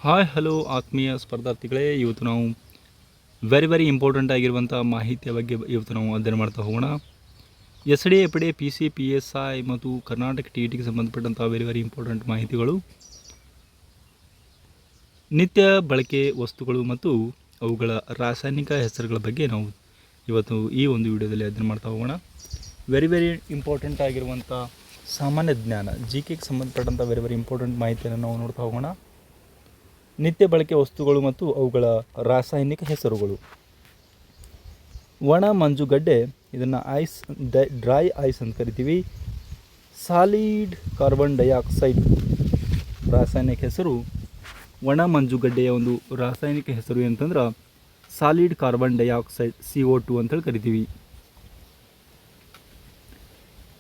Hi hello ಆತ್ಮೀಯ ಸ್ಪರ್ಧಾರ್ಥಿಗಳೇ, ಇವತ್ತು ನಾವು ವೆರಿ ಇಂಪಾರ್ಟೆಂಟ್ ಆಗಿರುವಂಥ ಮಾಹಿತಿಯ ಬಗ್ಗೆ ಇವತ್ತು ನಾವು ಅಧ್ಯಯನ ಮಾಡ್ತಾ ಹೋಗೋಣ. S D F D P C P S I ಮತ್ತು ಕರ್ನಾಟಕ ಟಿ ಇ ಟಿಗೆ ಸಂಬಂಧಪಟ್ಟಂಥ ವೆರಿ ಇಂಪಾರ್ಟೆಂಟ್ ಮಾಹಿತಿಗಳು, ನಿತ್ಯ ಬಳಕೆ ವಸ್ತುಗಳು ಮತ್ತು ಅವುಗಳ ರಾಸಾಯನಿಕ ಹೆಸರುಗಳ ಬಗ್ಗೆ ನಾವು ಇವತ್ತು ಈ ಒಂದು ವಿಡಿಯೋದಲ್ಲಿ ಅಧ್ಯಯನ ಮಾಡ್ತಾ ಹೋಗೋಣ. ವೆರಿ ಇಂಪಾರ್ಟೆಂಟ್ ಆಗಿರುವಂಥ ಸಾಮಾನ್ಯ ಜ್ಞಾನ ಜಿಕೆಗೆ ಸಂಬಂಧಪಟ್ಟಂಥ ವೆರಿ ಇಂಪಾರ್ಟೆಂಟ್ ಮಾಹಿತಿಯನ್ನು ನಾವು ನೋಡ್ತಾ ಹೋಗೋಣ. ನಿತ್ಯ ಬಳಕೆ ವಸ್ತುಗಳು ಮತ್ತು ಅವುಗಳ ರಾಸಾಯನಿಕ ಹೆಸರುಗಳು. ಒಣ ಮಂಜುಗಡ್ಡೆ, ಇದನ್ನು ಐಸ್ ಡ್ರೈ ಐಸ್ ಅಂತ ಕರಿತೀವಿ. ಸಾಲಿಡ್ ಕಾರ್ಬನ್ ಡೈಆಕ್ಸೈಡ್ ರಾಸಾಯನಿಕ ಹೆಸರು. ಒಣ ಮಂಜುಗಡ್ಡೆಯ ಒಂದು ರಾಸಾಯನಿಕ ಹೆಸರು ಅಂತಂದ್ರೆ ಸಾಲಿಡ್ ಕಾರ್ಬನ್ ಡೈಆಕ್ಸೈಡ್ CO2 ಅಂತೇಳಿ ಕರಿತೀವಿ.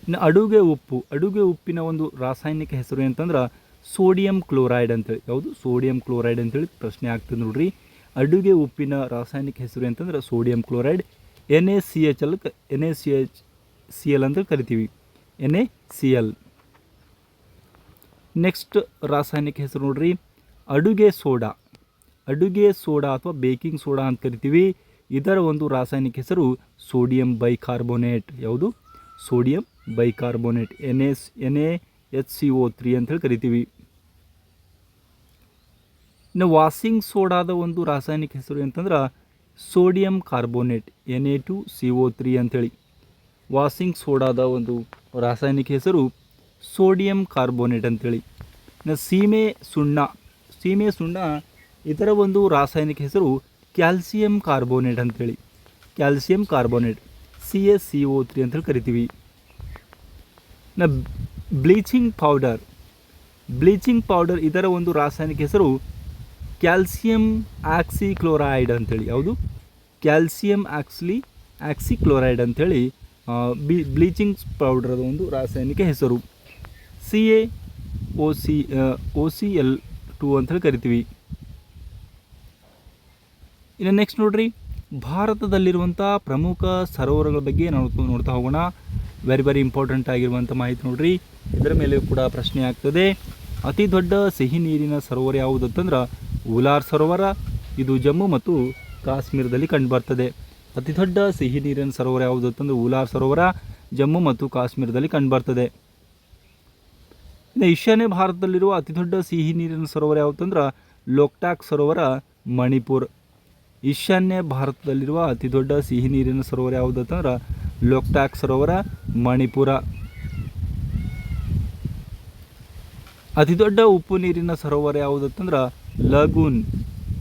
ಇನ್ನು ಅಡುಗೆ ಉಪ್ಪಿನ ಒಂದು ರಾಸಾಯನಿಕ ಹೆಸರು ಅಂತಂದ್ರೆ ಸೋಡಿಯಂ ಕ್ಲೋರೈಡ್ ಅಂತೇಳಿ. ಯಾವುದು? ಸೋಡಿಯಂ ಕ್ಲೋರೈಡ್ ಅಂತೇಳಿ ಪ್ರಶ್ನೆ ಆಗ್ತದೆ ನೋಡ್ರಿ. ಅಡುಗೆ ಉಪ್ಪಿನ ರಾಸಾಯನಿಕ ಹೆಸರು ಅಂತಂದ್ರೆ ಸೋಡಿಯಂ ಕ್ಲೋರೈಡ್. NaCl ಅಂತ ಕರಿತೀವಿ. NaCl. ನೆಕ್ಸ್ಟ್ ರಾಸಾಯನಿಕ ಹೆಸರು ನೋಡ್ರಿ, ಅಡುಗೆ ಸೋಡಾ ಅಥವಾ ಬೇಕಿಂಗ್ ಸೋಡಾ ಅಂತ ಕರಿತೀವಿ. ಇದರ ಒಂದು ರಾಸಾಯನಿಕ ಹೆಸರು ಸೋಡಿಯಂ ಬೈಕಾರ್ಬೋನೇಟ್. ಯಾವುದು? Sodium bicarbonate. NaHCO3 ಅಂತೇಳಿ ಕರಿತೀವಿ. ಇನ್ನು ವಾಷಿಂಗ್ ಸೋಡಾದ ಒಂದು ರಾಸಾಯನಿಕ ಹೆಸರು ಅಂತಂದ್ರೆ ಸೋಡಿಯಂ ಕಾರ್ಬೋನೇಟ್. Na2CO3 ಅಂಥೇಳಿ. ವಾಷಿಂಗ್ ಸೋಡಾದ ಒಂದು ರಾಸಾಯನಿಕ ಹೆಸರು ಸೋಡಿಯಂ ಕಾರ್ಬೋನೇಟ್ ಅಂಥೇಳಿ. ಇನ್ನು ಸೀಮೆ ಸುಣ್ಣ ಇದರ ಒಂದು ರಾಸಾಯನಿಕ ಹೆಸರು ಕ್ಯಾಲ್ಸಿಯಂ ಕಾರ್ಬೋನೇಟ್ ಅಂಥೇಳಿ. ಕ್ಯಾಲ್ಸಿಯಂ ಕಾರ್ಬೋನೇಟ್ CaCO3 ಅಂತೇಳಿ ಕರಿತೀವಿ. ಇನ್ನು ಬ್ಲೀಚಿಂಗ್ ಪೌಡರ್ ಇದರ ಒಂದು ರಾಸಾಯನಿಕ ಹೆಸರು ಕ್ಯಾಲ್ಸಿಯಂ ಆಕ್ಸಿಕ್ಲೋರೈಡ್ ಅಂಥೇಳಿ. ಯಾವುದು? ಕ್ಯಾಲ್ಸಿಯಂ ಆಕ್ಸಿಕ್ಲೋರೈಡ್ ಅಂಥೇಳಿ ಬ್ಲೀಚಿಂಗ್ ಪೌಡರದ ಒಂದು ರಾಸಾಯನಿಕ ಹೆಸರು. CaOCl2 ಅಂಥೇಳಿ ಕರಿತೀವಿ. ಇನ್ನು ನೆಕ್ಸ್ಟ್ ನೋಡ್ರಿ, ಭಾರತದಲ್ಲಿರುವಂಥ ಪ್ರಮುಖ ಸರೋವರಗಳ ಬಗ್ಗೆ ನಾವು ನೋಡ್ತಾ ಹೋಗೋಣ. ವೆರಿ ಇಂಪಾರ್ಟೆಂಟ್ ಆಗಿರುವಂಥ ಮಾಹಿತಿ ನೋಡ್ರಿ. ಇದರ ಮೇಲೆ ಕೂಡ ಪ್ರಶ್ನೆ ಆಗ್ತದೆ. ಅತಿ ದೊಡ್ಡ ಸಿಹಿ ನೀರಿನ ಸರೋವರ ಯಾವುದಂತಂದ್ರೆ ಉಲಾರ್ ಸರೋವರ. ಇದು ಜಮ್ಮು ಮತ್ತು ಕಾಶ್ಮೀರದಲ್ಲಿ ಕಂಡುಬರ್ತದೆ. ಅತಿ ದೊಡ್ಡ ಸಿಹಿ ನೀರಿನ ಸರೋವರ ಯಾವುದಂತಂದ್ರೆ ಉಲಾರ್ ಸರೋವರ, ಜಮ್ಮು ಮತ್ತು ಕಾಶ್ಮೀರದಲ್ಲಿ ಕಂಡುಬರ್ತದೆ. ಇನ್ನು ಈಶಾನ್ಯ ಭಾರತದಲ್ಲಿರುವ ಅತಿ ದೊಡ್ಡ ಸಿಹಿ ನೀರಿನ ಸರೋವರ ಯಾವುದಂದ್ರೆ ಲೋಕ್ಟಾಕ್ ಸರೋವರ, ಮಣಿಪುರ್. ಈಶಾನ್ಯ ಭಾರತದಲ್ಲಿರುವ ಅತಿ ದೊಡ್ಡ ಸಿಹಿ ನೀರಿನ ಸರೋವರ ಯಾವುದಂತಂದ್ರೆ ಲೋಕ್ಟಾಕ್ ಸರೋವರ, ಮಣಿಪುರ. ಅತಿ ದೊಡ್ಡ ಉಪ್ಪು ನೀರಿನ ಸರೋವರ ಯಾವುದಂತಂದ್ರೆ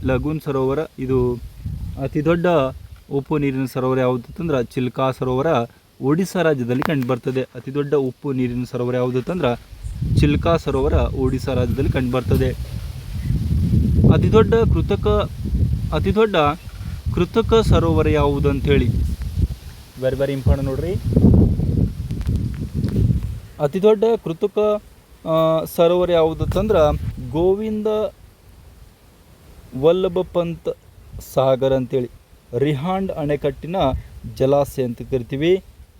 ಲಗೂನ್ ಸರೋವರ. ಇದು ಅತಿ ದೊಡ್ಡ ಉಪ್ಪು ನೀರಿನ ಸರೋವರ ಯಾವುದಂತಂದ್ರೆ ಚಿಲ್ಕಾ ಸರೋವರ, ಒಡಿಶಾ ರಾಜ್ಯದಲ್ಲಿ ಕಂಡುಬರ್ತದೆ. ಅತಿ ದೊಡ್ಡ ಉಪ್ಪು ನೀರಿನ ಸರೋವರ ಯಾವುದಂತಂದ್ರೆ ಚಿಲ್ಕಾ ಸರೋವರ, ಒಡಿಶಾ ರಾಜ್ಯದಲ್ಲಿ ಕಂಡುಬರ್ತದೆ. ಅತಿ ದೊಡ್ಡ ಕೃತಕ ಸರೋವರ ಯಾವುದು ಅಂಥೇಳಿ ವೆರಿ ಇಂಪಾರ್ಟೆಂಟ್ ನೋಡ್ರಿ. ಅತಿ ದೊಡ್ಡ ಕೃತಕ ಸರೋವರ ಯಾವುದಂತಂದ್ರೆ ಗೋವಿಂದ ವಲ್ಲಭ ಪಂತ್ ಸಾಗರ್ ಅಂತೇಳಿ. ರಿಹಾಂಡ್ ಅಣೆಕಟ್ಟಿನ ಜಲಾಶಯ ಅಂತ ಕರಿತೀವಿ.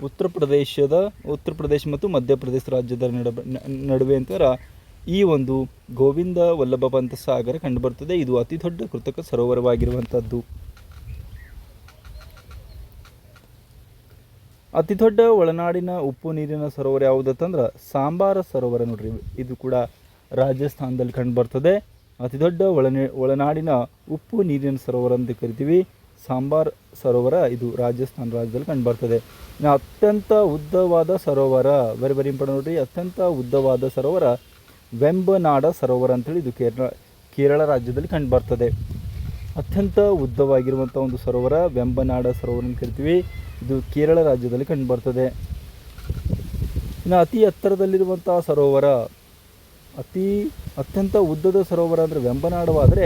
ಉತ್ತರ ಪ್ರದೇಶ ಮತ್ತು ಮಧ್ಯಪ್ರದೇಶ ರಾಜ್ಯದ ನಡುವೆ ಅಂತಾರೆ ಈ ಒಂದು ಗೋವಿಂದ ವಲ್ಲಭ ಪಂತ್ ಸಾಗರ ಕಂಡುಬರ್ತದೆ. ಇದು ಅತಿ ದೊಡ್ಡ ಕೃತಕ ಸರೋವರವಾಗಿರುವಂಥದ್ದು. ಅತಿ ದೊಡ್ಡ ಒಳನಾಡಿನ ಉಪ್ಪು ನೀರಿನ ಸರೋವರ ಯಾವುದಂತಂದ್ರೆ ಸಾಂಬಾರ ಸರೋವರ ನೋಡ್ರಿ. ಇದು ಕೂಡ ರಾಜಸ್ಥಾನದಲ್ಲಿ ಕಂಡುಬರ್ತದೆ. ಅತಿ ದೊಡ್ಡ ಒಳನಾಡಿನ ಉಪ್ಪು ನೀರಿನ ಸರೋವರ ಅಂತ ಕರಿತೀವಿ ಸಾಂಬಾರ್ ಸರೋವರ. ಇದು ರಾಜಸ್ಥಾನ ರಾಜ್ಯದಲ್ಲಿ ಕಂಡುಬರ್ತದೆ. ಇನ್ನು ಅತ್ಯಂತ ಉದ್ದವಾದ ಸರೋವರ ವೆರಿ ಇಂಪಾರ್ಟೆಂಟ್ ನೋಡ್ರಿ. ಅತ್ಯಂತ ಉದ್ದವಾದ ಸರೋವರ ವೆಂಬನಾಡ ಸರೋವರ ಅಂತೇಳಿ. ಇದು ಕೇರಳ ರಾಜ್ಯದಲ್ಲಿ ಕಂಡುಬರ್ತದೆ. ಅತ್ಯಂತ ಉದ್ದವಾಗಿರುವಂಥ ಒಂದು ಸರೋವರ ವೆಂಬನಾಡ ಸರೋವರ ಅಂತ ಕರಿತೀವಿ. ಇದು ಕೇರಳ ರಾಜ್ಯದಲ್ಲಿ ಕಂಡುಬರ್ತದೆ. ಇನ್ನು ಅತಿ ಎತ್ತರದಲ್ಲಿರುವಂಥ ಸರೋವರ, ಅತ್ಯಂತ ಉದ್ದದ ಸರೋವರ ಅಂದರೆ ವೆಂಬನಾಡವಾದರೆ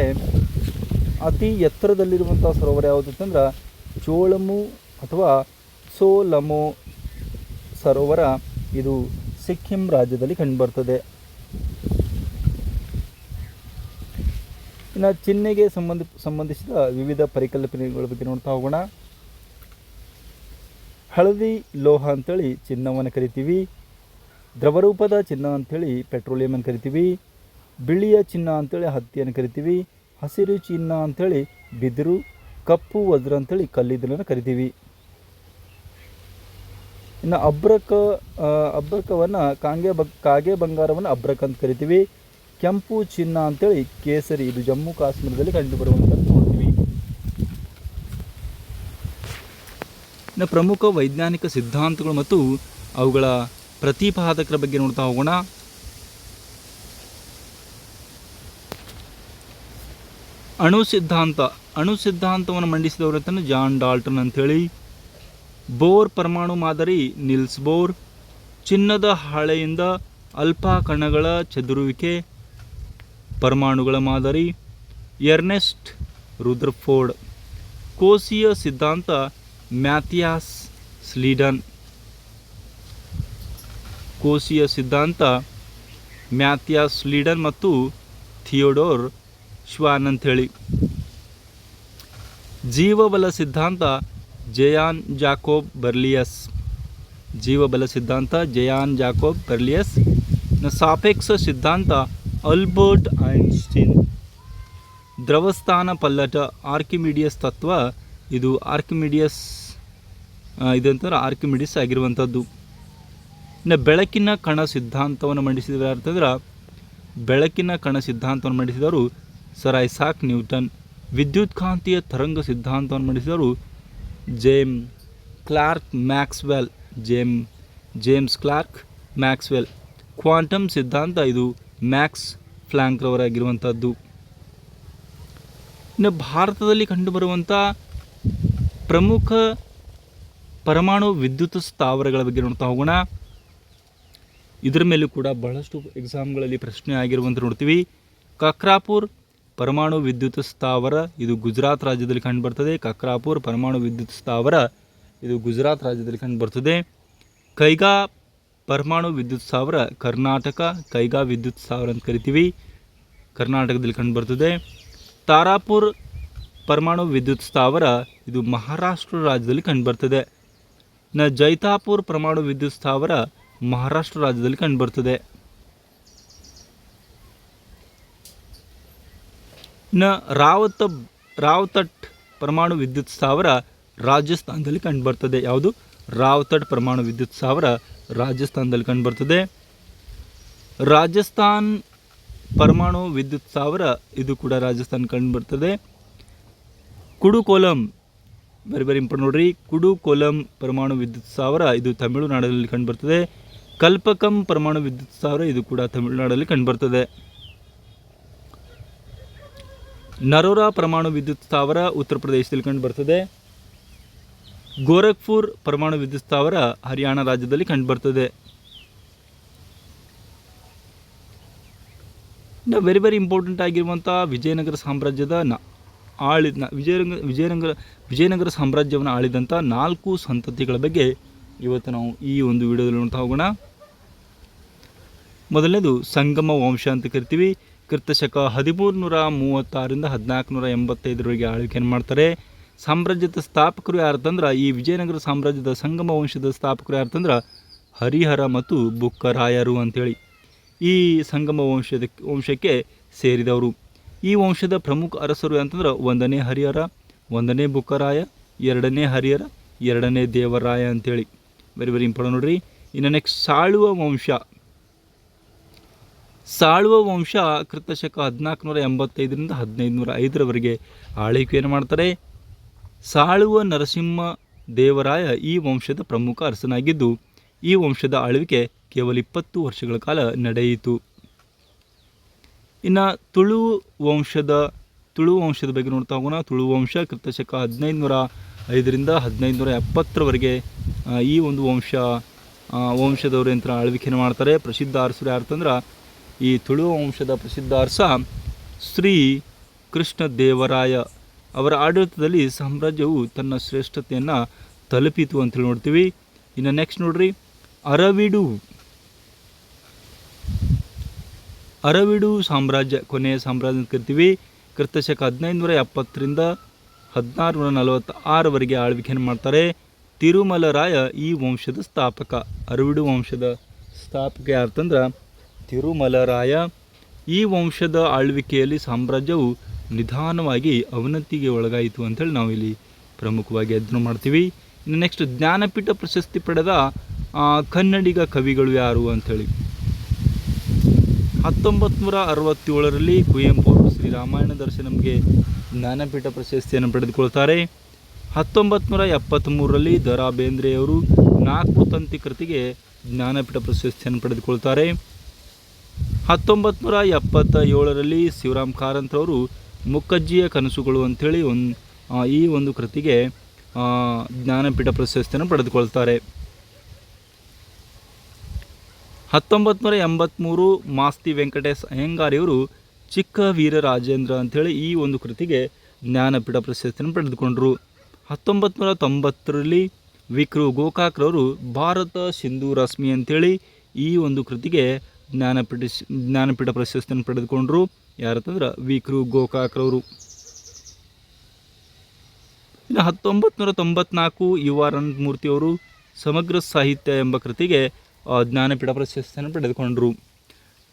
ಅತಿ ಎತ್ತರದಲ್ಲಿರುವಂಥ ಸರೋವರ ಯಾವುದಂತಂದ್ರೆ ಚೋಳಮು ಅಥವಾ ಸೋಲಮು ಸರೋವರ. ಇದು ಸಿಕ್ಕಿಂ ರಾಜ್ಯದಲ್ಲಿ ಕಂಡುಬರ್ತದೆ. ಇನ್ನು ಚಿಹ್ನೆಗೆ ಸಂಬಂಧಿಸಿದ ವಿವಿಧ ಪರಿಕಲ್ಪನೆಗಳ ಬಗ್ಗೆ ನೋಡ್ತಾ ಹೋಗೋಣ. ಹಳದಿ ಲೋಹ ಅಂಥೇಳಿ ಚಿನ್ನವನ್ನು ಕರಿತೀವಿ. ದ್ರವರೂಪದ ಚಿನ್ನ ಅಂಥೇಳಿ ಪೆಟ್ರೋಲಿಯಂ ಅಂತ ಕರಿತೀವಿ. ಬಿಳಿಯ ಚಿನ್ನ ಅಂಥೇಳಿ ಹತ್ತಿಯನ್ನು ಕರಿತೀವಿ. ಹಸಿರು ಚಿನ್ನ ಅಂಥೇಳಿ ಬಿದಿರು, ಕಪ್ಪು ವಜ್ರ ಅಂಥೇಳಿ ಕಲ್ಲಿದ್ದಲನ್ನು ಕರಿತೀವಿ. ಇನ್ನು ಅಬ್ರಕವನ್ನು ಕಾಗೆ ಬಂಗಾರವನ್ನು ಅಬ್ರಕ ಅಂತ ಕರಿತೀವಿ. ಕೆಂಪು ಚಿನ್ನ ಅಂಥೇಳಿ ಕೇಸರಿ, ಇದು ಜಮ್ಮು ಕಾಶ್ಮೀರದಲ್ಲಿ ಕಂಡುಬರುವಂಥದ್ದು ನೋಡ್ತೀವಿ. ಇನ್ನು ಪ್ರಮುಖ ವೈಜ್ಞಾನಿಕ ಸಿದ್ಧಾಂತಗಳು ಮತ್ತು ಅವುಗಳ ಪ್ರತಿಪಾದಕರ ಬಗ್ಗೆ ನೋಡ್ತಾ ಹೋಗೋಣ. ಅಣು ಸಿದ್ಧಾಂತವನ್ನು ಮಂಡಿಸಿದವರು ಅಂತಂದ್ರೆ ಜಾನ್ ಡಾಲ್ಟನ್ ಅಂಥೇಳಿ. ಬೋರ್ ಪರಮಾಣು ಮಾದರಿ ನಿಲ್ಸ್ ಬೋರ್. ಚಿನ್ನದ ಹಾಳೆಯಿಂದ ಅಲ್ಪ ಕಣಗಳ ಚದುರುವಿಕೆ ಪರಮಾಣುಗಳ ಮಾದರಿ ಎರ್ನೆಸ್ಟ್ ರುದರ್ಫೋರ್ಡ್. ಕೋಶೀಯ ಸಿದ್ಧಾಂತ ಮ್ಯಾಥಿಯಾಸ್ ಸ್ಲೀಡನ್. ಕೋಶೀಯ ಸಿದ್ಧಾಂತ ಮ್ಯಾಥಿಯಾಸ್ ಸ್ಲೀಡನ್ ಮತ್ತು ಥಿಯೋಡೋರ್ ಶ್ವಾನ್ ಅಂಥೇಳಿ. ಜೀವಬಲ ಸಿದ್ಧಾಂತ ಜಯಾನ್ ಜಾಕೋಬ್ ಬರ್ಲಿಯಸ್. ಜೀವಬಲ ಸಿದ್ಧಾಂತ ಜಯಾನ್ ಜಾಕೋಬ್ ಬರ್ಲಿಯಸ್. ಸಾಪೇಕ್ಷ ಸಿದ್ಧಾಂತ ಆಲ್ಬರ್ಟ್ ಐನ್ಸ್ಟೀನ್. ದ್ರವಸ್ಥಾನ ಪಲ್ಲಟ ಆರ್ಕಿಮಿಡಿಯಸ್ ತತ್ವ, ಇದು ಇದಂತಾರೆ ಆರ್ಕಿಮಿಡಿಸ್ ಆಗಿರುವಂಥದ್ದು. ಇನ್ನು ಬೆಳಕಿನ ಕಣ ಸಿದ್ಧಾಂತವನ್ನು ಮಂಡಿಸಿದವರು ಯಾರಂತಂದ್ರೆ ಬೆಳಕಿನ ಕಣ ಸಿದ್ಧಾಂತವನ್ನು ಮಂಡಿಸಿದವರು ಸರ್ ಐಸಾಕ್ ನ್ಯೂಟನ್. ವಿದ್ಯುತ್ ಕಾಂತೀಯ ತರಂಗ ಸಿದ್ಧಾಂತವನ್ನು ಮಂಡಿಸಿದವರು ಜೇಮ್ಸ್ ಕ್ಲಾರ್ಕ್ ಮ್ಯಾಕ್ಸ್ವೆಲ್. ಕ್ವಾಂಟಮ್ ಸಿದ್ಧಾಂತ, ಇದು ಮ್ಯಾಕ್ಸ್ ಪ್ಲಾಂಕ್ರವರಾಗಿರುವಂಥದ್ದು. ಇನ್ನು ಭಾರತದಲ್ಲಿ ಕಂಡುಬರುವಂಥ ಪ್ರಮುಖ ಪರಮಾಣು ವಿದ್ಯುತ್ ಸ್ಥಾವರಗಳ ಬಗ್ಗೆ ನೋಡ್ತಾ ಹೋಗೋಣ. ಇದರ ಮೇಲೂ ಕೂಡ ಬಹಳಷ್ಟು ಎಕ್ಸಾಮ್ಗಳಲ್ಲಿ ಪ್ರಶ್ನೆ ಆಗಿರುವಂಥ ನೋಡ್ತೀವಿ. ಕಕ್ರಾಪುರ್ ಪರಮಾಣು ವಿದ್ಯುತ್ ಸ್ಥಾವರ, ಇದು ಗುಜರಾತ್ ರಾಜ್ಯದಲ್ಲಿ ಕಂಡುಬರ್ತದೆ. ಕಕ್ರಾಪುರ್ ಪರಮಾಣು ವಿದ್ಯುತ್ ಸ್ಥಾವರ, ಇದು ಗುಜರಾತ್ ರಾಜ್ಯದಲ್ಲಿ ಕಂಡುಬರ್ತದೆ. ಕೈಗಾ ಪರಮಾಣು ವಿದ್ಯುತ್ ಸ್ಥಾವರ ಕರ್ನಾಟಕ, ಕೈಗಾ ವಿದ್ಯುತ್ ಸ್ಥಾವರ ಅಂತ ಕರಿತೀವಿ, ಕರ್ನಾಟಕದಲ್ಲಿ ಕಂಡುಬರ್ತದೆ. ತಾರಾಪುರ್ ಪರಮಾಣು ವಿದ್ಯುತ್ ಸ್ಥಾವರ, ಇದು ಮಹಾರಾಷ್ಟ್ರ ರಾಜ್ಯದಲ್ಲಿ ಕಂಡುಬರ್ತದೆ. ಜೈತಾಪುರ್ ಪರಮಾಣು ವಿದ್ಯುತ್ ಸ್ಥಾವರ ಮಹಾರಾಷ್ಟ್ರ ರಾಜ್ಯದಲ್ಲಿ ಕಂಡುಬರ್ತದೆ. ರಾವ್ತಟ್ ಪರಮಾಣು ವಿದ್ಯುತ್ ಸ್ಥಾವರ ರಾಜಸ್ಥಾನದಲ್ಲಿ ಕಂಡುಬರ್ತದೆ. ಯಾವುದು? ರಾವ್ತಟ್ ಪರಮಾಣು ವಿದ್ಯುತ್ ಸ್ಥಾವರ ರಾಜಸ್ಥಾನದಲ್ಲಿ ಕಂಡುಬರ್ತದೆ. ರಾಜಸ್ಥಾನ್ ಪರಮಾಣು ವಿದ್ಯುತ್ ಸ್ಥಾವರ, ಇದು ಕೂಡ ರಾಜಸ್ಥಾನ ಕಂಡುಬರ್ತದೆ. ಕುಡುಕೋಲಂ, ವೆರಿ ಇಂಪಾರ್ಟೆಂಟ್ ನೋಡ್ರಿ. ಕುಡುಕೋಲಂ ಪರಮಾಣು ವಿದ್ಯುತ್ ಸ್ಥಾವರ, ಇದು ತಮಿಳುನಾಡಿನಲ್ಲಿ ಕಂಡುಬರ್ತದೆ. ಕಲ್ಪಕಂ ಪರಮಾಣು ವಿದ್ಯುತ್ ಸ್ಥಾವರ, ಇದು ಕೂಡ ತಮಿಳುನಾಡಲ್ಲಿ ಕಂಡುಬರ್ತದೆ. ನರೋರಾ ಪರಮಾಣು ವಿದ್ಯುತ್ ಸ್ಥಾವರ ಉತ್ತರ ಪ್ರದೇಶದಲ್ಲಿ ಕಂಡುಬರ್ತದೆ. ಗೋರಖ್ಪುರ್ ಪರಮಾಣು ವಿದ್ಯುತ್ ಸ್ಥಾವರ ಹರಿಯಾಣ ರಾಜ್ಯದಲ್ಲಿ ಕಂಡುಬರ್ತದೆ. ವೆರಿ ಇಂಪಾರ್ಟೆಂಟ್ ಆಗಿರುವಂಥ ವಿಜಯನಗರ ಸಾಮ್ರಾಜ್ಯದ ವಿಜಯನಗರ ಸಾಮ್ರಾಜ್ಯವನ್ನು ಆಳಿದಂಥ 4 ಸಂತತಿಗಳ ಬಗ್ಗೆ ಇವತ್ತು ನಾವು ಈ ಒಂದು ವಿಡಿಯೋದಲ್ಲಿ ನೋಡ್ತಾ ಹೋಗೋಣ. ಮೊದಲನೇದು ಸಂಗಮ ವಂಶ ಅಂತ ಕರಿತೀವಿ. ಕ್ರಿಸ್ತಶಕ 1336ರಿಂದ 1485ರವರೆಗೆ ಆಳ್ವಿಕೆಯನ್ನು ಮಾಡ್ತಾರೆ. ಸಾಮ್ರಾಜ್ಯದ ಸ್ಥಾಪಕರು ಯಾರಂತಂದ್ರೆ, ಈ ವಿಜಯನಗರ ಸಾಮ್ರಾಜ್ಯದ ಸಂಗಮ ವಂಶದ ಸ್ಥಾಪಕರು ಯಾರಂತಂದ್ರೆ ಹರಿಹರ ಮತ್ತು ಬುಕ್ಕರಾಯರು ಅಂಥೇಳಿ ಈ ಸಂಗಮ ವಂಶಕ್ಕೆ ಸೇರಿದವರು. ಈ ವಂಶದ ಪ್ರಮುಖ ಅರಸರು ಅಂತಂದ್ರೆ 1ನೇ ಹರಿಹರ, 1ನೇ ಬುಕ್ಕರಾಯ, 2ನೇ ಹರಿಹರ, 2ನೇ ದೇವರಾಯ ಅಂಥೇಳಿ. ವೆರಿ ಇಂಪಾರ್ಟೆಂಟ್ ನೋಡ್ರಿ. ಇನ್ನು ನೆಕ್ಸ್ಟ್ ಸಾಳುವ ವಂಶ ಕ್ರಿಸ್ತಶಕ 1485ರಿಂದ 1505ರವರೆಗೆ ಆಳ್ವಿಕೆಯನ್ನು ಮಾಡ್ತಾರೆ. ಸಾಳುವ ನರಸಿಂಹ ದೇವರಾಯ ಈ ವಂಶದ ಪ್ರಮುಖ ಅರಸನಾಗಿದ್ದು, ಈ ವಂಶದ ಆಳ್ವಿಕೆ ಕೇವಲ 20 ವರ್ಷಗಳ ಕಾಲ ನಡೆಯಿತು. ಇನ್ನು ತುಳು ವಂಶದ ಬಗ್ಗೆ ನೋಡ್ತಾ ಹೋಗೋಣ. ತುಳು ವಂಶ ಕ್ರಿಸ್ತಶಕ 1505ರಿಂದ 1570ರವರೆಗೆ ಈ ಒಂದು ವಂಶದವರು ಅಂತ ಆಳ್ವಿಕೆಯನ್ನು ಮಾಡ್ತಾರೆ. ಪ್ರಸಿದ್ಧ ಅರಸರು ಯಾರ್ತಂದ್ರೆ, ಈ ತುಳು ವಂಶದ ಪ್ರಸಿದ್ಧ ಅರಸ ಶ್ರೀ ಕೃಷ್ಣ ದೇವರಾಯ ಅವರ ಆಡಳಿತದಲ್ಲಿ ಸಾಮ್ರಾಜ್ಯವು ತನ್ನ ಶ್ರೇಷ್ಠತೆಯನ್ನು ತಲುಪಿತು ಅಂತೇಳಿ ನೋಡ್ತೀವಿ. ಇನ್ನು ನೆಕ್ಸ್ಟ್ ನೋಡ್ರಿ, ಅರವಿಡು ಸಾಮ್ರಾಜ್ಯ, ಕೊನೆಯ ಸಾಮ್ರಾಜ್ಯ ಅಂತ ಕರಿತೀವಿ. ಕ್ರಿಸ್ತಶಕ 1570ರಿಂದ 1646ರವರೆಗೆ ಆಳ್ವಿಕೆಯನ್ನು ಮಾಡ್ತಾರೆ. ತಿರುಮಲರಾಯ ಈ ವಂಶದ ಸ್ಥಾಪಕ. ಅರವಿಡು ವಂಶದ ಸ್ಥಾಪಕ ಯಾರ್ತಂದ್ರೆ ತಿರುಮಲರಾಯ. ಈ ವಂಶದ ಆಳ್ವಿಕೆಯಲ್ಲಿ ಸಾಮ್ರಾಜ್ಯವು ನಿಧಾನವಾಗಿ ಅವನತಿಗೆ ಒಳಗಾಯಿತು ಅಂತೇಳಿ ನಾವು ಇಲ್ಲಿ ಪ್ರಮುಖವಾಗಿ ಅಧ್ಯಯನ ಮಾಡ್ತೀವಿ. ಇನ್ನು ನೆಕ್ಸ್ಟ್ ಜ್ಞಾನಪೀಠ ಪ್ರಶಸ್ತಿ ಪಡೆದ ಕನ್ನಡಿಗ ಕವಿಗಳು ಯಾರು ಅಂಥೇಳಿ 1967ರಲ್ಲಿ ಕುವೆಂಪು ಅವರು ಶ್ರೀರಾಮಾಯಣ ದರ್ಶನಂಗೆ ಜ್ಞಾನಪೀಠ ಪ್ರಶಸ್ತಿಯನ್ನು ಪಡೆದುಕೊಳ್ತಾರೆ. 1973ರಲ್ಲಿ ದ ರಾ ಬೇಂದ್ರೆಯವರು 4 ತಂತಿ ಕೃತಿಗೆ ಜ್ಞಾನಪೀಠ ಪ್ರಶಸ್ತಿಯನ್ನು ಪಡೆದುಕೊಳ್ತಾರೆ. 1977ರಲ್ಲಿ ಶಿವರಾಮ್ ಕಾರಂತರವರು ಮುಕ್ಕಜ್ಜಿಯ ಕನಸುಗಳು ಅಂಥೇಳಿ ಈ ಒಂದು ಕೃತಿಗೆ ಜ್ಞಾನಪೀಠ ಪ್ರಶಸ್ತಿಯನ್ನು ಪಡೆದುಕೊಳ್ತಾರೆ. 1983 ಮಾಸ್ತಿ ವೆಂಕಟೇಶ್ ಅಯ್ಯಂಗಾರಿಯವರು ಚಿಕ್ಕ ವೀರ ರಾಜೇಂದ್ರ ಅಂಥೇಳಿ ಈ ಒಂದು ಕೃತಿಗೆ ಜ್ಞಾನಪೀಠ ಪ್ರಶಸ್ತಿಯನ್ನು ಪಡೆದುಕೊಂಡರು. 1990ರಲ್ಲಿ ವಿಕ್ರು ಗೋಕಾಕ್ರವರು ಭಾರತ ಸಿಂಧು ರಶ್ಮಿ ಅಂಥೇಳಿ ಈ ಒಂದು ಕೃತಿಗೆ ಜ್ಞಾನಪೀಠ ಪ್ರಶಸ್ತಿಯನ್ನು ಪಡೆದುಕೊಂಡರು. ಯಾರಂತಂದ್ರೆ ವಿಕ್ರು ಗೋಕಾಕ್ರವರು. ಇನ್ನು 1994 ಯು ಆರ್ ಅನಂತಮೂರ್ತಿಯವರು ಸಮಗ್ರ ಸಾಹಿತ್ಯ ಎಂಬ ಕೃತಿಗೆ ಜ್ಞಾನಪೀಠ ಪ್ರಶಸ್ತಿಯನ್ನು ಪಡೆದುಕೊಂಡರು.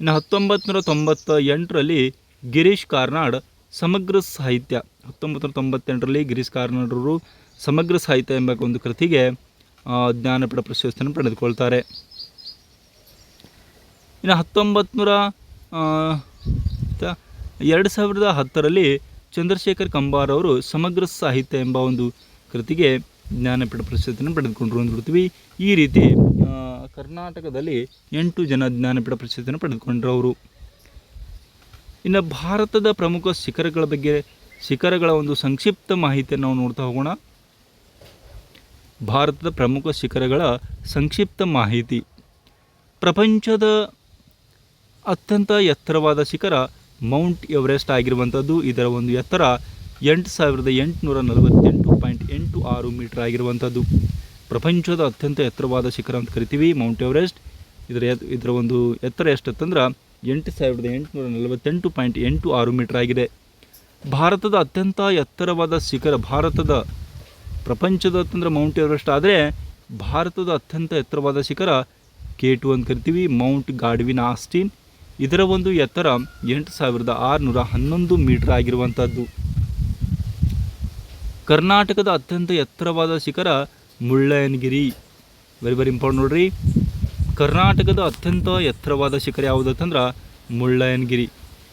ಇನ್ನು 1998ರಲ್ಲಿ ಗಿರೀಶ್ ಕಾರ್ನಾಡ್ ಸಮಗ್ರ ಸಾಹಿತ್ಯ 1998ರಲ್ಲಿ ಗಿರೀಶ್ ಕಾರ್ನಾಡ್ರವರು ಸಮಗ್ರ ಸಾಹಿತ್ಯ ಎಂಬ ಒಂದು ಕೃತಿಗೆ ಜ್ಞಾನಪೀಠ ಪ್ರಶಸ್ತಿಯನ್ನು ಪಡೆದುಕೊಳ್ತಾರೆ. ಇನ್ನು 2010ರಲ್ಲಿ ಚಂದ್ರಶೇಖರ್ ಕಂಬಾರ್ ಅವರು ಸಮಗ್ರ ಸಾಹಿತ್ಯ ಎಂಬ ಒಂದು ಕೃತಿಗೆ ಜ್ಞಾನಪೀಠ ಪ್ರಶಸ್ತಿಯನ್ನು ಪಡೆದುಕೊಂಡರು ಅಂತ ನೋಡ್ತೀವಿ. ಈ ರೀತಿ ಕರ್ನಾಟಕದಲ್ಲಿ 8 ಜನ ಜ್ಞಾನಪೀಠ ಪ್ರಶಸ್ತಿಯನ್ನು ಪಡೆದುಕೊಂಡರು ಅವರು. ಇನ್ನು ಭಾರತದ ಪ್ರಮುಖ ಶಿಖರಗಳ ಒಂದು ಸಂಕ್ಷಿಪ್ತ ಮಾಹಿತಿಯನ್ನು ನಾವು ನೋಡ್ತಾ ಹೋಗೋಣ. ಭಾರತದ ಪ್ರಮುಖ ಶಿಖರಗಳ ಸಂಕ್ಷಿಪ್ತ ಮಾಹಿತಿ. ಪ್ರಪಂಚದ ಅತ್ಯಂತ ಎತ್ತರವಾದ ಶಿಖರ ಮೌಂಟ್ ಎವರೆಸ್ಟ್ ಆಗಿರುವಂಥದ್ದು. ಇದರ ಒಂದು ಎತ್ತರ 8848.86 ಮೀಟರ್ ಆಗಿರುವಂಥದ್ದು. ಪ್ರಪಂಚದ ಅತ್ಯಂತ ಎತ್ತರವಾದ ಶಿಖರ ಅಂತ ಕರಿತೀವಿ ಮೌಂಟ್ ಎವರೆಸ್ಟ್. ಇದರ ಒಂದು ಎತ್ತರ ಎಷ್ಟಂತಂದ್ರೆ 8848.86 ಮೀಟರ್ ಆಗಿದೆ. ಭಾರತದ ಅತ್ಯಂತ ಎತ್ತರವಾದ ಶಿಖರ ಪ್ರಪಂಚದ ಅಂತಂದ್ರೆ ಮೌಂಟ್ ಎವರೆಸ್ಟ್ ಆದರೆ ಭಾರತದ ಅತ್ಯಂತ ಎತ್ತರವಾದ ಶಿಖರ K2 ಅಂತ ಕರಿತೀವಿ ಮೌಂಟ್ ಗಾಡ್ವಿನ್ ಆಸ್ಟಿನ್. ಇದರ ಒಂದು ಎತ್ತರ 8611 ಮೀಟರ್ ಆಗಿರುವಂಥದ್ದು. ಕರ್ನಾಟಕದ ಅತ್ಯಂತ ಎತ್ತರವಾದ ಶಿಖರ ಮುಳ್ಳಯ್ಯನಗಿರಿ. ವೆರಿ ಇಂಪಾರ್ಟೆಂಟ್ ನೋಡ್ರಿ. ಕರ್ನಾಟಕದ ಅತ್ಯಂತ ಎತ್ತರವಾದ ಶಿಖರ ಯಾವುದಂತಂದ್ರೆ ಮುಳ್ಳಯ್ಯನಗಿರಿ.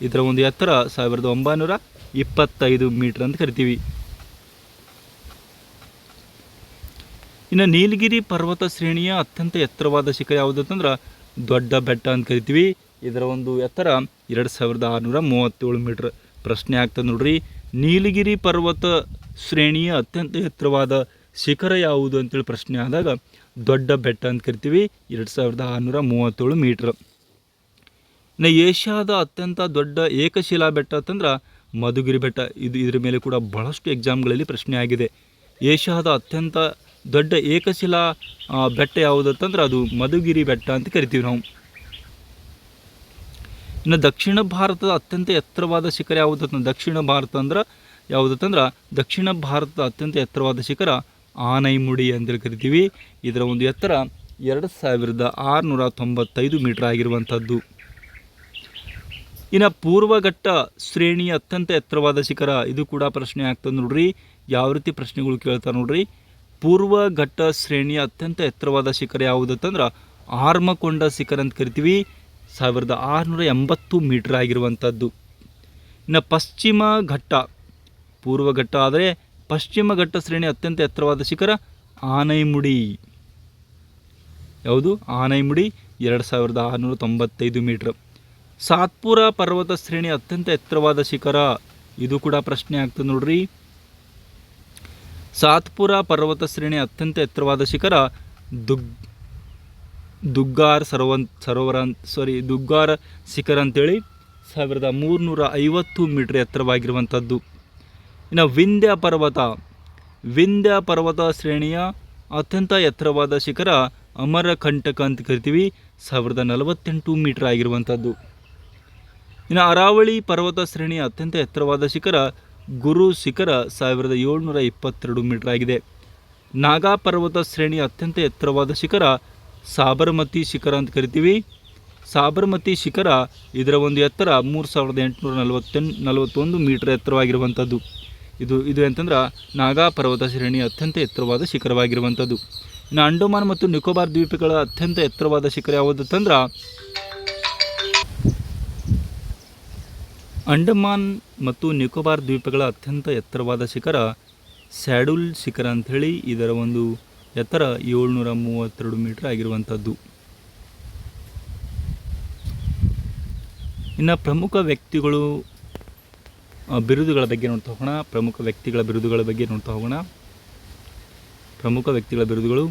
ಇದರ ಒಂದು ಎತ್ತರ 1925 ಮೀಟರ್ ಅಂತ ಕರಿತೀವಿ. ಇನ್ನು ನೀಲಗಿರಿ ಪರ್ವತ ಶ್ರೇಣಿಯ ಅತ್ಯಂತ ಎತ್ತರವಾದ ಶಿಖರ ಯಾವುದಂತಂದ್ರೆ ದೊಡ್ಡ ಬೆಟ್ಟ ಅಂತ ಕರಿತೀವಿ. ಇದರ ಒಂದು ಎತ್ತರ 2637 ಮೀಟರ್. ಪ್ರಶ್ನೆ ಆಗ್ತದೆ ನೋಡ್ರಿ, ನೀಲಗಿರಿ ಪರ್ವತ ಶ್ರೇಣಿಯ ಅತ್ಯಂತ ಎತ್ತರವಾದ ಶಿಖರ ಯಾವುದು ಅಂತೇಳಿ ಪ್ರಶ್ನೆ ಆದಾಗ ದೊಡ್ಡ ಬೆಟ್ಟ ಅಂತ ಕರಿತೀವಿ 2637 ಮೀಟ್ರ್. ಇನ್ನು ಏಷ್ಯಾದ ಅತ್ಯಂತ ದೊಡ್ಡ ಏಕಶಿಲಾ ಬೆಟ್ಟ ಅಂತಂದ್ರೆ ಮಧುಗಿರಿ ಬೆಟ್ಟ. ಇದರ ಮೇಲೆ ಕೂಡ ಬಹಳಷ್ಟು ಎಕ್ಸಾಮ್ಗಳಲ್ಲಿ ಪ್ರಶ್ನೆ ಆಗಿದೆ. ಏಷ್ಯಾದ ಅತ್ಯಂತ ದೊಡ್ಡ ಏಕಶಿಲಾ ಬೆಟ್ಟ ಯಾವುದಂತಂದ್ರೆ ಅದು ಮಧುಗಿರಿ ಬೆಟ್ಟ ಅಂತ ಕರಿತೀವಿ ನಾವು. ಇನ್ನು ದಕ್ಷಿಣ ಭಾರತದ ಅತ್ಯಂತ ಎತ್ತರವಾದ ಶಿಖರ ಯಾವುದಂತ ದಕ್ಷಿಣ ಭಾರತದ ಅತ್ಯಂತ ಎತ್ತರವಾದ ಶಿಖರ ಆನೈಮುಡಿ ಅಂತೇಳಿ ಕರಿತೀವಿ. ಇದರ ಒಂದು ಎತ್ತರ 2695 ಮೀಟರ್ ಆಗಿರುವಂಥದ್ದು. ಇನ್ನು ಪೂರ್ವಘಟ್ಟ ಶ್ರೇಣಿಯ ಅತ್ಯಂತ ಎತ್ತರವಾದ ಶಿಖರ, ಇದು ಕೂಡ ಪ್ರಶ್ನೆ ಆಗ್ತದೆ ನೋಡ್ರಿ. ಯಾವ ರೀತಿ ಪ್ರಶ್ನೆಗಳು ಕೇಳ್ತಾರೆ ನೋಡ್ರಿ. ಪೂರ್ವಘಟ್ಟ ಶ್ರೇಣಿಯ ಅತ್ಯಂತ ಎತ್ತರವಾದ ಶಿಖರ ಯಾವುದಂತಂದ್ರೆ ಆರ್ಮಕೊಂಡ ಶಿಖರ ಅಂತ ಕರಿತೀವಿ 1680 ಮೀಟರ್ ಆಗಿರುವಂಥದ್ದು. ಇನ್ನು ಪಶ್ಚಿಮ ಘಟ್ಟ, ಪೂರ್ವಘಟ್ಟ ಆದರೆ ಪಶ್ಚಿಮ ಘಟ್ಟ ಶ್ರೇಣಿ ಅತ್ಯಂತ ಎತ್ತರವಾದ ಶಿಖರ ಆನೈಮುಡಿ. ಯಾವುದು? ಆನೈಮುಡಿ 2695 ಮೀಟರ್. ಸಾತ್ಪುರ ಪರ್ವತ ಶ್ರೇಣಿ ಅತ್ಯಂತ ಎತ್ತರವಾದ ಶಿಖರ, ಇದು ಕೂಡ ಪ್ರಶ್ನೆ ಆಗ್ತದೆ ನೋಡ್ರಿ. ಸಾತ್ಪುರ ಪರ್ವತ ಶ್ರೇಣಿ ಅತ್ಯಂತ ಎತ್ತರವಾದ ಶಿಖರ ದುಗ್ಗಾರ್ ಶಿಖರ ಅಂತೇಳಿ 1350 ಮೀಟರ್ ಎತ್ತರವಾಗಿರುವಂಥದ್ದು. ಇನ್ನು ವಿಂಧ್ಯ ಪರ್ವತ ಶ್ರೇಣಿಯ ಅತ್ಯಂತ ಎತ್ತರವಾದ ಶಿಖರ ಅಮರಕಂಟಕ ಅಂತ ಕರಿತೀವಿ 1048 ಮೀಟರ್ ಆಗಿರುವಂಥದ್ದು. ಇನ್ನು ಅರಾವಳಿ ಪರ್ವತ ಶ್ರೇಣಿಯ ಅತ್ಯಂತ ಎತ್ತರವಾದ ಶಿಖರ ಗುರು ಶಿಖರ 1722 ಮೀಟರ್ ಆಗಿದೆ. ನಾಗಾ ಪರ್ವತ ಶ್ರೇಣಿಯ ಅತ್ಯಂತ ಎತ್ತರವಾದ ಶಿಖರ ಸಾಬರಮತಿ ಶಿಖರ ಅಂತ ಕರಿತೀವಿ ಸಾಬರಮತಿ ಶಿಖರ ಇದರ ಒಂದು ಎತ್ತರ 3841 ಮೀಟರ್ ಎತ್ತರವಾಗಿರುವಂಥದ್ದು. ಇದು ಅಂತಂದ್ರೆ ನಾಗಾ ಪರ್ವತ ಶ್ರೇಣಿಯ ಅತ್ಯಂತ ಎತ್ತರವಾದ ಶಿಖರವಾಗಿರುವಂಥದ್ದು. ಇನ್ನು ಅಂಡಮಾನ್ ಮತ್ತು ನಿಕೋಬಾರ್ ದ್ವೀಪಗಳ ಅತ್ಯಂತ ಎತ್ತರವಾದ ಶಿಖರ ಯಾವುದಂತಂದ್ರೆ ಅಂಡಮಾನ್ ಮತ್ತು ನಿಕೋಬಾರ್ ದ್ವೀಪಗಳ ಅತ್ಯಂತ ಎತ್ತರವಾದ ಶಿಖರ ಸ್ಯಾಡುಲ್ ಶಿಖರ ಅಂಥೇಳಿ. ಇದರ ಒಂದು ಎತ್ತರ 732 ಮೀಟರ್ ಆಗಿರುವಂಥದ್ದು. ಇನ್ನು ಪ್ರಮುಖ ವ್ಯಕ್ತಿಗಳು ಬಿರುದುಗಳ ಬಗ್ಗೆ ನೋಡ್ತಾ ಹೋಗೋಣ. ಪ್ರಮುಖ ವ್ಯಕ್ತಿಗಳ ಬಿರುದುಗಳು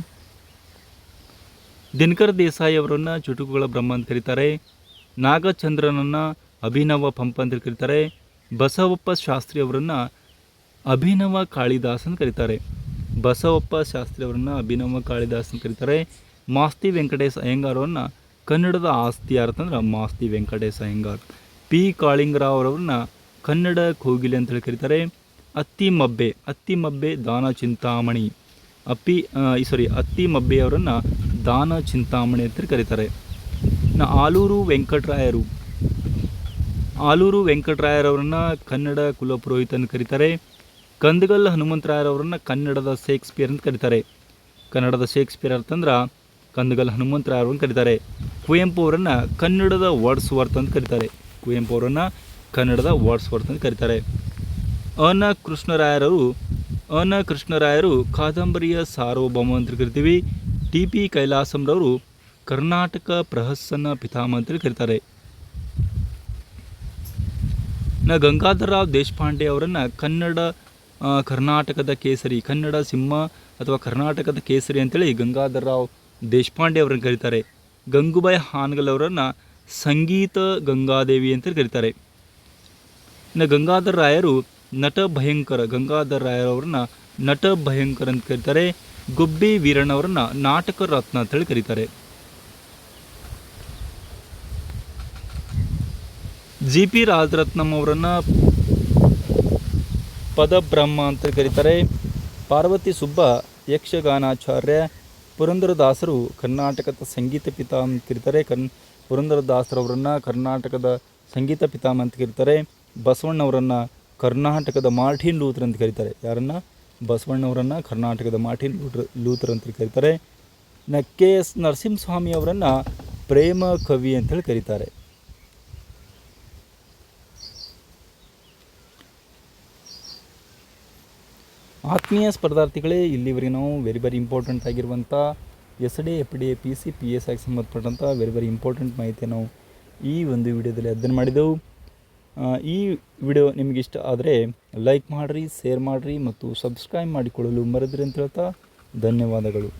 ದಿನಕರ್ ದೇಸಾಯಿ ಅವರನ್ನು ಚುಟುಕುಗಳ ಬ್ರಹ್ಮ ಅಂತ ಕರೀತಾರೆ. ನಾಗಚಂದ್ರನನ್ನು ಅಭಿನವ ಪಂಪ ಅಂತ ಕರೀತಾರೆ. ಬಸವಪ್ಪ ಶಾಸ್ತ್ರಿ ಅವರನ್ನು ಅಭಿನವ ಕಾಳಿದಾಸ್ ಅಂತ ಕರೀತಾರೆ. ಮಾಸ್ತಿ ವೆಂಕಟೇಶ ಅಯ್ಯಂಗಾರ್ ಅವರನ್ನು ಕನ್ನಡದ ಆಸ್ತಿ ಯಾರಂತಂದ್ರೆ ಮಾಸ್ತಿ ವೆಂಕಟೇಶ ಅಯ್ಯಂಗಾರ್. ಪಿ ಕಾಳಿಂಗರಾವ್ ಅವರನ್ನ ಕನ್ನಡ ಕೋಗಿಲೆ ಅಂತೇಳಿ ಕರೀತಾರೆ. ಅತ್ತಿಮಬ್ಬೆ ದಾನ ಚಿಂತಾಮಣಿ ಅತ್ತಿಮಬ್ಬೆ ಅವರನ್ನು ದಾನ ಚಿಂತಾಮಣಿ ಅಂತ ಕರೀತಾರೆ. ಆಲೂರು ವೆಂಕಟರಾಯರವರನ್ನು ಕನ್ನಡ ಕುಲಪುರೋಹಿತ ಅಂತ ಕರೀತಾರೆ. ಕಂದಗಲ್ ಹನುಮಂತರಾಯರವರನ್ನು ಕನ್ನಡದ ಶೇಕ್ಸ್ಪಿಯರ್ ಅಂತ ಕರೀತಾರೆ. ಕನ್ನಡದ ಶೇಕ್ಸ್ಪಿಯರ್ ಅಂತಂದ್ರೆ ಕಂದಗಲ್ ಹನುಮಂತರಾಯರವರನ್ನು ಕರೀತಾರೆ. ಕುವೆಂಪು ಅವರನ್ನು ಕನ್ನಡದ ವರ್ಡ್ಸ್ವರ್ತ್ ಅಂತ ಕರೀತಾರೆ. ಅನ ಕೃಷ್ಣರಾಯರು ಕಾದಂಬರಿಯ ಸಾರ್ವಭೌಮ ಅಂತ ಕರಿತೀವಿ. TP ಕೈಲಾಸಂರವರು ಕರ್ನಾಟಕ ಪ್ರಹಸನ ಪಿತಾಮಹ ಅಂತ ಕರೀತಾರೆ. ಗಂಗಾಧರರಾವ್ ದೇಶಪಾಂಡೆ ಅವರನ್ನು ಕರ್ನಾಟಕದ ಕೇಸರಿ, ಕನ್ನಡ ಸಿಂಹ ಅಥವಾ ಕರ್ನಾಟಕದ ಕೇಸರಿ ಅಂತೇಳಿ ಗಂಗಾಧರರಾವ್ ದೇಶಪಾಂಡೆ ಅವರನ್ನು ಕರೀತಾರೆ. ಗಂಗೂಬಾಯಿ ಹಾನಗಲ್ ಅವರನ್ನು ಸಂಗೀತ ಗಂಗಾದೇವಿ ಅಂತ ಕರೀತಾರೆ. ಗಂಗಾಧರ ರಾಯರು ಗಂಗಾಧರ ರಾಯರವರನ್ನ ನಟ ಭಯಂಕರ ಅಂತ ಕರೀತಾರೆ. ಗುಬ್ಬಿ ವೀರಣ್ಣವರನ್ನ ನಾಟಕ ರತ್ನ ಅಂತೇಳಿ ಕರೀತಾರೆ. GP ರಾಜರತ್ನಂ ಅವರನ್ನು ಪದಬ್ರಹ್ಮ ಅಂತ ಕರೀತಾರೆ. ಪಾರ್ವತಿ ಸುಬ್ಬ ಯಕ್ಷಗಾನಾಚಾರ್ಯ. ಪುರಂದರದಾಸರು ಕರ್ನಾಟಕದ ಸಂಗೀತ ಪಿತಾಮಹ ಅಂತ ಕರೀತಾರೆ. ಪುರಂದರದಾಸರವರನ್ನು ಕರ್ನಾಟಕದ ಸಂಗೀತ ಪಿತಾಮಹ ಅಂತ ಕರೀತಾರೆ. ಬಸವಣ್ಣವರನ್ನು ಕರ್ನಾಟಕದ ಮಾರ್ಟಿನ್ ಲೂಥರ್ ಅಂತ ಕರೀತಾರೆ. ಬಸವಣ್ಣವರನ್ನು ಕರ್ನಾಟಕದ ಮಾರ್ಟಿನ್ ಲೂಥರ್ ಅಂತ ಕರೀತಾರೆ. KS ನರಸಿಂಹಸ್ವಾಮಿ ಅವರನ್ನು ಪ್ರೇಮ ಕವಿ ಅಂತೇಳಿ ಕರೀತಾರೆ. ಆತ್ಮೀಯ ಸ್ಪರ್ಧಾರ್ಥಿಗಳೇ, ಇಲ್ಲಿವರೆಗೆ ನಾವು ವೆರಿ ಇಂಪಾರ್ಟೆಂಟ್ ಆಗಿರುವಂಥ SDA, FDA, PC, PS ಆಗಿ ಸಂಬಂಧಪಟ್ಟಂಥ ವೆರಿ ಇಂಪಾರ್ಟೆಂಟ್ ಮಾಹಿತಿ ನಾವು ಈ ಒಂದು ವಿಡಿಯೋದಲ್ಲಿ ಅಧ್ಯಯನ ಮಾಡಿದೆವು. ಈ ವಿಡಿಯೋ ನಿಮಗೆ ಇಷ್ಟ ಆದರೆ ಲೈಕ್ ಮಾಡಿರಿ, ಶೇರ್ ಮಾಡಿರಿ ಮತ್ತು ಸಬ್ಸ್ಕ್ರೈಬ್ ಮಾಡಿಕೊಳ್ಳಲು ಮರೆದ್ರಿ ಅಂತ ಹೇಳ್ತಾ ಧನ್ಯವಾದಗಳು.